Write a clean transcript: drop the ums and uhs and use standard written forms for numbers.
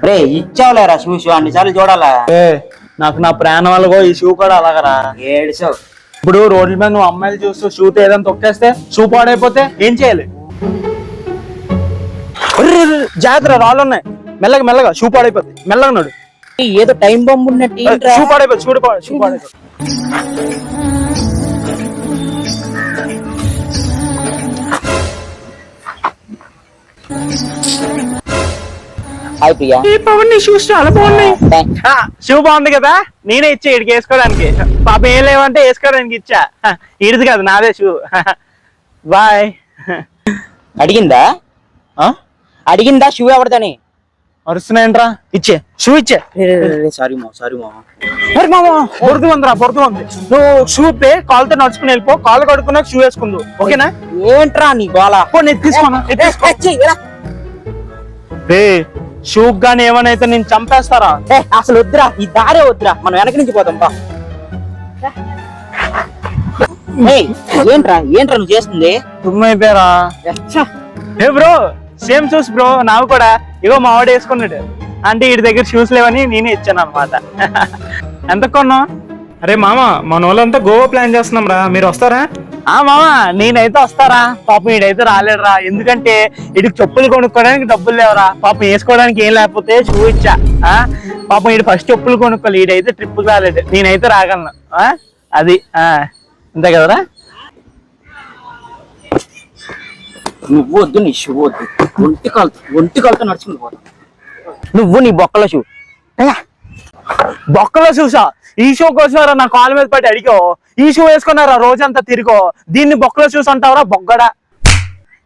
రే ఇచ్చావులేరా shoe అన్నిసార్లు చూడాలా. నాకు నా ప్రాణం వల్ల ఈ షూ కూడా అలాగరా. ఏడ్చావు. ఇప్పుడు రోడ్ల మీద నువ్వు అమ్మాయిలు చూస్తూ షూతో ఏదైనా తొక్కేస్తే షూ పాడైపోతే ఏం చేయాలి? జాగ్రత్త, రాళ్ళు ఉన్నాయి, మెల్లగా మెల్లగా షూ పాడైపోద్ది, మెల్లగా నడు. ఏదో టైం బాంబు ఉన్నట్టు షూ పాడైపోద్ది, షూ పాడైపోద్ది. హాయ్ ప్రియా. పవన్ నీ షూస్ చాలా బాగున్నాయి. షూ బాగుంది కదా, నేనే ఇచ్చా ఇడికి వేసుకోవడానికి. పాప ఏం లేవంటే వేసుకోవడానికి ఇచ్చా. ఇడిది కదా, నాదే షూ. బాయ్. అడిగిందా షూ ఎవరిదని? అరుస్తున్నాయంట్రా, ఇచ్చే షూ ఇచ్చే. సారీ మా బొరుదు ఉంది. నువ్వు షూ పే, కాల్తో నడుచుకుని వెళ్ళిపో. కాల్ కడుక్కున్నాక షూ వేసుకుందు, ఓకేనా? ఏంట్రా నీ గోలా? తీసుకోనా? షూ గానీ ఏమైనా అయితే నేను చంపేస్తారా? అసలు వద్దురా, ఈ దారే వద్దురా, మనం వెనక నుంచి పోతాం. ఏంట్రా నువ్వు చేస్తుంది? తుమ్మైపోయారా? ఏ బ్రో, సేమ్ షూస్ బ్రో నాకు కూడా. ఇగో మా వాడు వేసుకున్నాడు అంటే వీడి దగ్గర షూస్ లేవని నేనే ఇచ్చాను అనమాట. ఎంత కొన్నావు? అరే మామ, మన వాళ్ళంతా గోవా ప్లాన్ చేస్తున్నాం రా, మీరు వస్తారా? మామ నేనైతే వస్తారా. పాపం వీడైతే రాలేడురా, ఎందుకంటే వీడికి చెప్పులు కొనుక్కోవడానికి డబ్బులు లేవరా. పాపం వేసుకోవడానికి ఏం లేకపోతే షూ ఇచ్చా. పాపం వీడు ఫస్ట్ చెప్పులు కొనుక్కోవాలి, వీడైతే ట్రిప్ రాలేడు, నేనైతే రాగలను. అది అంతే కదరా. నువ్వు వద్దు, నీ షూ వద్దు, ఒంటి కాలుతో నడుచుకుని పోతాం. నువ్వు నీ బొక్కల షూ. బొక్కలో చూసా, ఈ షూ కోసారా నా కాలు మీద పట్టి అడిగో. ఈ షూ వేసుకున్నారా రోజంతా తిరిగో, దీన్ని బొక్కలో చూసి అంటావరా బొగ్గడా.